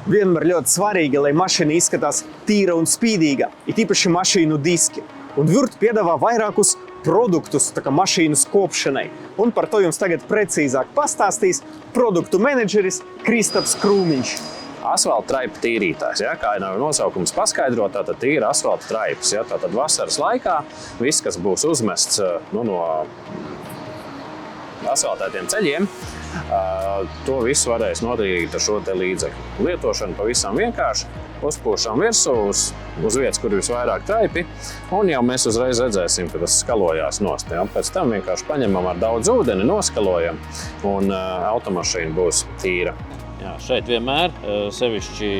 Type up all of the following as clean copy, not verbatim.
Vienmēr ļoti svarīgi, lai mašīna izskatās tīra un spīdīga, it īpaši mašīnu diski. Un Würth piedāvā vairākus produktus tā kā mašīnas kopšanai. Un par to jums tagad precīzāk pastāstīs produktu menedžeris Kristaps Krūmiņš. Asfalta traipa tīrītājs, ja, kā jau nosaukums paskaidro, tātad tīra asfalta traipas. Ja, tātad vasaras laikā viss, kas būs uzmests no asfaltētiem ceļiem, to visu varēs notīrīt ar šo te līdzekļu. Lietošana pavisam vienkārši, uzpūšam virsū uz vietas, kur visvairāk traipi, un jau mēs uzreiz redzēsim, ka tas skalojās nost. Ja. Pēc tam vienkārši paņemam ar daudz ūdeni, noskalojam, un automašīna būs tīra. Jā, šeit vienmēr, sevišķi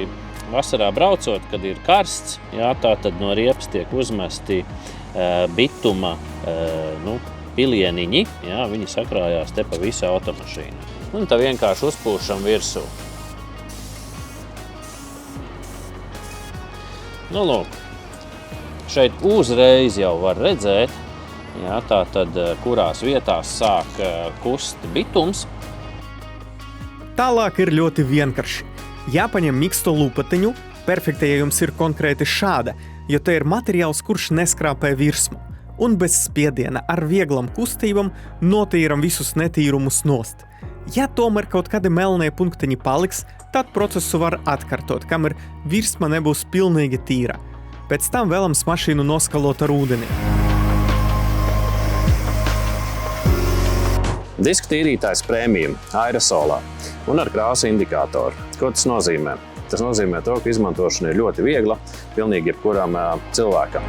vasarā braucot, kad ir karsts, jā, tā tad no riepas tiek uzmesti bituma pilieniņi, jā, viņi sakrājās te pa visu automašīnu. Un tā vienkārši uzpūšam virsū. Nu, lūk, šeit uzreiz jau var redzēt, jā, tā tad kurās vietās sāk kust bitums. Tālāk ir ļoti vienkārši. Jāpaņem miksto lupatiņu, perfekta, ja jums ir konkrēti šāda, jo te ir materiāls, kurš neskrāpē virsmu. Un bez spiediena ar vieglam kustībam notīram visus netīrumus nost. Ja tomēr kaut kādi melnie punktiņi paliks, tad procesu var atkārtot, kamēr virsma nebūs pilnīgi tīra. Pēc tam vēlams mašīnu noskalot ar ūdeni. Diska tīrītājs Premium aerosolā un ar krāsu indikātoru. Ko tas nozīmē? Tas nozīmē to, ka izmantošana ir ļoti viegla pilnīgi jebkuram cilvēkam.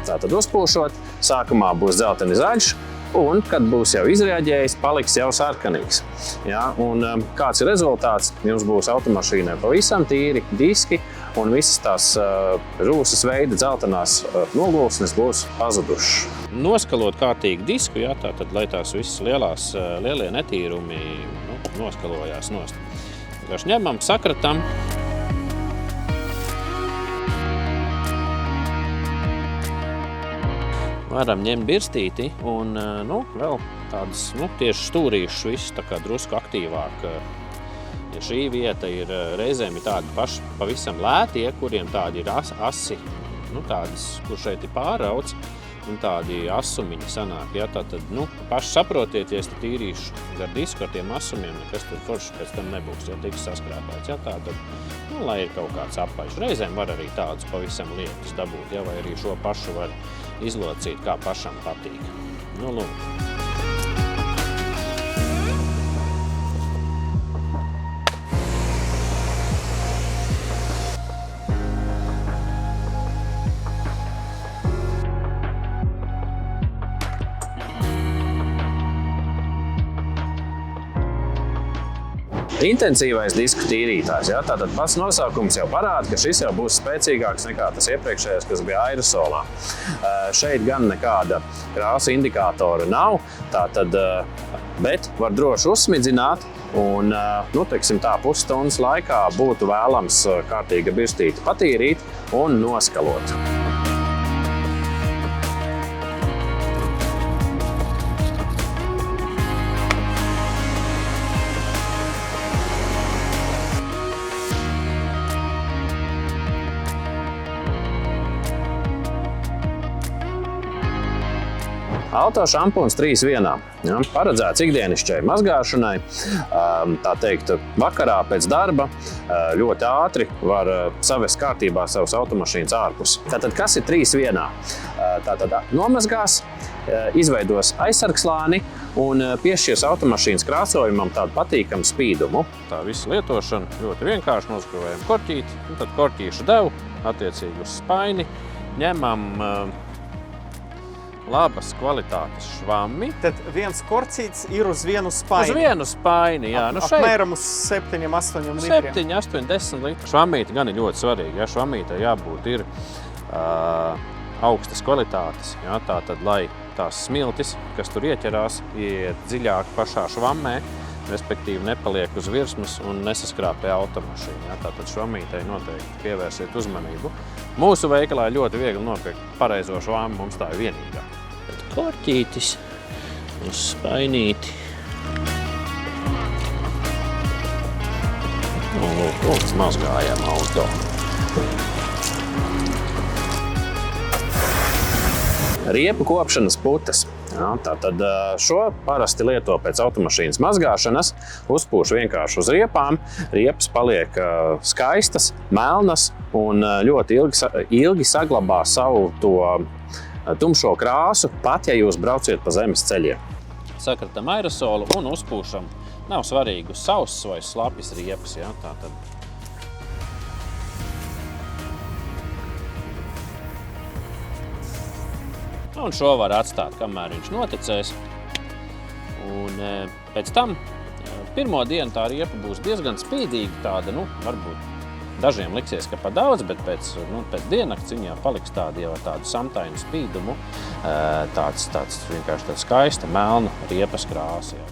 Tātad uzpūšot, sākumā būs dzelteni zaļš, un, kad būs jau izreaģējis, paliks jau sarkanīgs. Ja? Un kāds ir rezultāts? Jums būs automašīnai pavisam tīri diski, un visas tās rūsas veida dzeltenās nogulsnes būs pazudušas. Noskalot kārtīgi disku, jā, tātad, lai tās visas lielie netīrumi noskalojās nost. Vienkārši ņemam, sakratam. Varam ņemt birstīti un vēl tādas tieši stūrīšus visu tā kā drusku aktīvāk. Ja šī vieta ir reizēm ir tādi paši pavisam lētie, kuriem tādi ir asi, tādas, kur šeit ir pārauts, un tādi asumiņi sanāk. Ja, tātad, paši saprotiet, ja es te tīrīšu gar disku ar tiem asumiem, nekas tur forši pēc tam nebūs, ja tiks saskrāpēts. Ja, tātad, lai ir kaut kāds apaļš. Reizēm var arī tādus pavisam lietus dabūt, ja, vai arī šo pašu var izlocīt, kā pašam patīk. Lūk. Intensīvais disku tīrītājs. Ja? Tātad pats nosaukums jau parāda, ka šis jau būs spēcīgāks nekā tas iepriekšējais, kas bija aerosolā. Šeit gan nekāda krāsu indikātora nav, tātad, bet var droši uzsmidzināt. Un, teiksim tā, pusstundas laikā būtu vēlams kārtīga birstīti patīrīt un noskalot. Auto šampūns 3-1. Ja, paredzēts ikdienišķai mazgāšanai, tā teikt, vakarā pēc darba ļoti ātri var savest kārtībā savus automašīnas ārpus. Tātad, kas ir 3-1? Tātad nomazgās, izveidos aizsargslāni un piešķirs automašīnas krāsojumam tādu patīkamu spīdumu. Tā visa lietošana ļoti vienkārši, noskrūvējam korķīti, un tad korķīšu devu, attiecīgi uz spaini, ņemam labas kvalitātes švammi. Tad viens korcīts ir uz vienu spaini. Uz vienu spaini, jā. Apmēram uz 7-8 litriem. 7-8-10 litri. Švammīte gan ir ļoti svarīga. Ja? Švammītei jābūt ir augstas kvalitātes. Ja? Tātad, lai tās smiltis, kas tur ieķerās, iet dziļāk pašā švammē, respektīvi nepaliek uz virsmas un nesaskrāpē automašīnu. Ja? Tātad švammītei noteikti pievērsiet uzmanību. Mūsu veikalā ir ļoti viegli nopirkt pareizo švammu, mums tā ir vienīgā. Korķītis uz spainīti. Un lūk, mazgājam auto. Riepu kopšanas putes. Jā, tātad šo parasti lieto pēc automašīnas mazgāšanas, uzpūš vienkārši uz riepām. Riepas paliek skaistas, melnas un ļoti ilgi saglabā savu to tumšo krāsu, pat ja jūs brauciet pa zemes ceļiem. Sakratam aerosolu un uzpūšam. Nav svarīgi uz sausas vai slapjas riepas. Jā, tātad. Un šo var atstāt, kamēr viņš noticēs. Un pēc tam pirmo dienu tā riepa būs diezgan spīdīga, tāda, varbūt dažiem liksies, ka pa daudz, bet pēc diennakts viņā paliks tāda jau ar tādu samtainu spīdumu, tāds vienkārši tāds skaista, melna riepas krāsa. Jā.